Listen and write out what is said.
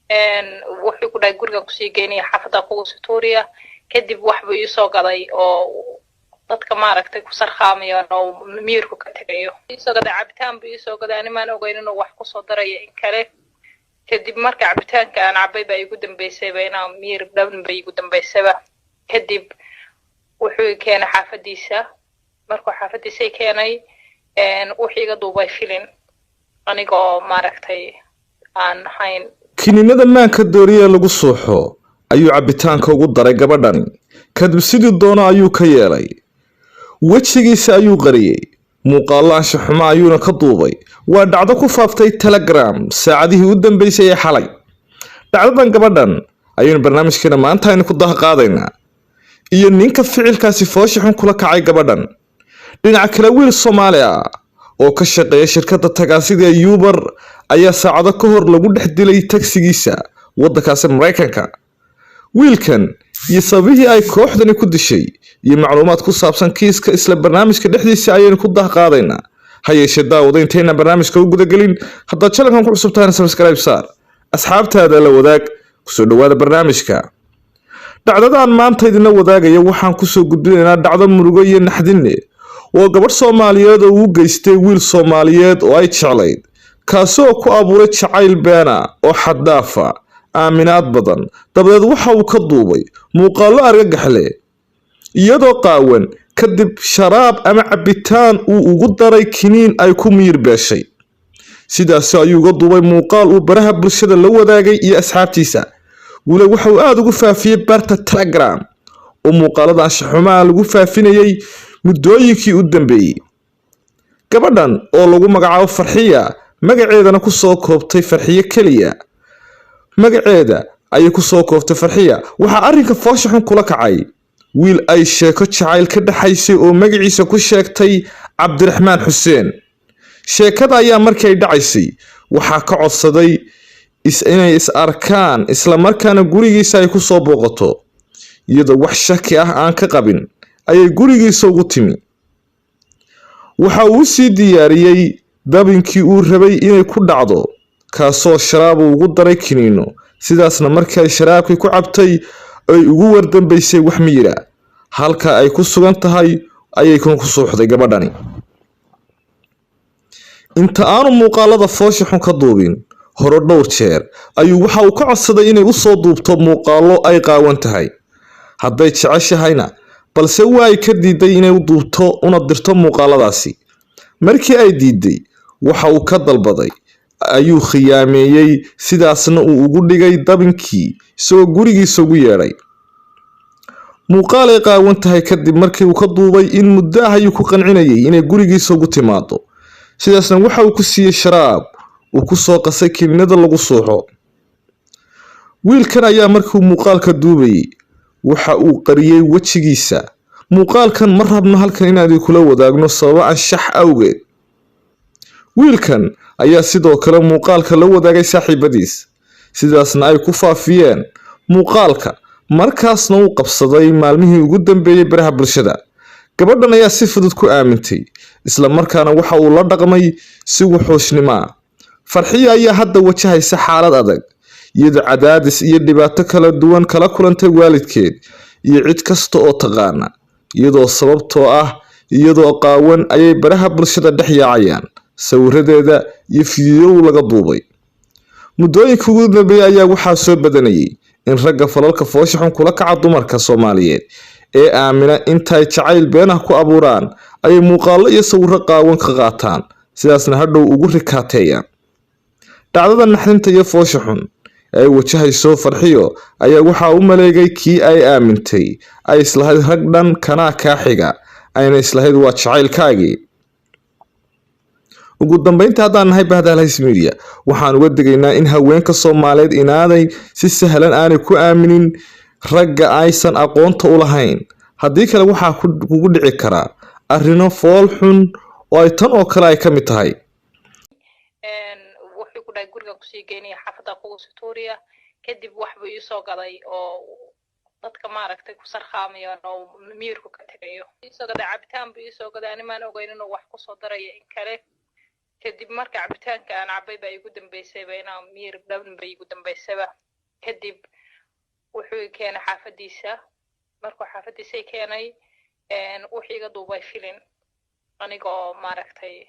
wuxuu ku dhahay guriga kusii geynaya xaafada Quusatuuriya kadib waxba ii soo gaday oo dadka maaragtay ku sarqaamayaan oo miirku ka tagayo ii soo gaday cabitaan buu ii soo gaday animaan ogeyn inuu wax ku soo darayo in kale kadib marka cabitaanka aan cabay baa igu dambeysay inaan miir dhawn bay igu dambeysay kadib wuxuu keenay xaafadiisa markuu xaafadiisa keenay wuxuu iga duubay filin anigoo maaragtay aan hayn kiniinada maanka dooriya lagu suuxo ayuu cabitaanka ugu daray gabadhan kadib sidii doono ayuu ka yeelay wejigiisa ayuu qariyay muuqaal anshax xumo ayuuna ka duubay waa dhacdo ku faaftay Telegram saacadihii u dambeysay ee xalay dhacdadan gabadhan ayuu barnaamijkeena maanta aynu ku qaadaynaa iyo ninka ficilkaasi foosha xun kula kacay gabadhan dhinaca kale wiil Soomaali ah oo ka shaqeeya shirkadda tagaasida Uber ayaa saacado ka hor lagu dhex dilay taksigiisa waddankaas Mareykanka wiilkan iyo sababihii ay kooxdani ku dishay iyo macluumaad ku saabsan kiiska isla barnaamijka dhexdiisa ayaynu ku qaadaynaa hayeeshee daawada intayna barnaamijka u guda gelin hadda channelkan ku cusub tahay subscribe saar asxaabtaada la wadaag ku soo dhawaada barnaamijka dhacdadan maanta idin wadaagaya waxaan ku soo gudbinaynaa dhacdo murugo iyo naxdin oo gabadh Soomaaliyeed oo u geystay wiil Soomaaliyeed oo ay jeclayd kaasoo ku abuuray jacayl beena oo xadaafa aaminaad badan dabadeed waxa uu ka duubay muuqaalo argagax leh iyadoo qaawan kadib sharaab ama cabitaan uu ugu daray kiniin ay ku miir beeshay sidaas ayuu uga duubay muuqaal uu baraha bulshada la wadaagay iyo asxaabtiisa wala waxa uu aad ugu faafiyay barta Telegram oo muuqaalada anshaxumaa lagu faafinayay muddooyinkii u dambeeyay gabadhan oo lagu magacaabo Farxiya magaceedana ku soo koobtay Farxiya kaliya magaceeda ayay ku soo kooftay Farxiya waxa arrinka foosha xun kula kacay wiil ay sheeko jacayl ka dhaxaysay oo magaciisa ku sheegtay Cabdiraxmaan Xuseen sheekada ayaa markii ay dhacaysay waxa ka codsaday inay is arkaan isla markaana gurigiisa ay ku soo booqato iyadoo wax shaki ah aan ka qabin ayay gurigiisa ugu timi waxa uu sii diyaariyay dabinkii uu rabay inay ku dhacdo kaasoo sharaab ugu daray kiniino sidaasna markii ay sharaabkii ku cabtay ay ugu wardambeysay wax miira halka ay ku sugan tahay ayay ku suuxday gabadhani inta aanu muuqaalada foosha xun ka duubin hore dhowr jeer ayuu waxa uu ka codsaday inay u soo duubto muuqaalo ay qaawan tahay hadday jeceshahayna balse waa ay ka diiday inay u duubto una dirto muuqaaladaasi markii ay diiday waxa uu ka dalbaday ayuu khiyaameeyay sidaasna uu ugu dhigay dabinkii soo gurigiisa ugu yeeray muuqaal ay qaawan tahay kadib markii uu ka duubay in muddo ah ayuu ku qancinayay inay gurigiisa ugu timaado sidaasna waxa uu ku siiyay sharaab uu ku soo qasay kiniinada lagu suuxo wiilkan ayaa markii muuqaalka duubayay waxa uu qariyay wejigiisa muuqaalkan ma rabno halkan inaan kula wadaagno sabab anshax awgeed wiilkan ayaa sidoo kale muuqaalka la wadaagay saaxiibadiis sidaasna ay ku faafiyeen muuqaalka markaasna uu qabsaday maalmihii ugu dambeeyay baraha bulshada gabadhan ayaa si fudud ku aamintay isla markaana waxa uu la dhaqmay si wuxuushnimo Farxiya ayaa hadda wajahaysa xaalad adag iyadoo cadaadis iyo dhibaato kala duwan kala kulantay waalidkeed iyo cid kasta oo taqaana iyadoo sababtoo ah iyadoo qaawan ayay baraha bulshada dhex yaacayaan sawiradeeda iyo fiidiyowga laga duubay muddooyinkii ugu dambeeyay ayaa waxaa soo badanayay in ragga falalka foosha xun kula kaca dumarka Soomaaliyeed ee aamina intay jacayl been ah ku abuuraan ay muuqaalo iyo sawirro qaawan ka qaataan sidaasna hadhow ugu rikaateeyaan dhacdada naxdinta iyo foosha xun ay wajahayso Farxiyo ayaa waxa uu maleegay kii ay aamintay ay islahayd rag dhan kana ka xiga ayna islahayd waa jacaylkaagii ugu dambeyntii haddaan nahay Bahda Lays Media waxaan uga digaynaa in haweenka Soomaaliyeed inaaday si sahlan aanay ku aaminin ragga aysan aqoonta u lahayn haddii kale waxa kugu dhici kara arrino fool xun oo ay tan oo kale ay ka mid tahay wuxuu ku dhahay guriga kusii geynaya xaafada Quusatuuriya kadib waxba ii soo gaday oo dadka maaragtay ku sarqaamayaan oo miirku ka tagayo ii soo gaday cabitaan buu ii soo gaday animaan ogeyn inuu wax ku soo darayo in kale kadib marka cabitaanka aan cabay baa igu dambaysayba inaan miyir dhaban bay igu dambaysayba kadib wuxuu keenay xaafadiisa markuu xaafadiisa keenay wuxuu iga duubay filin aniga oo maaragtay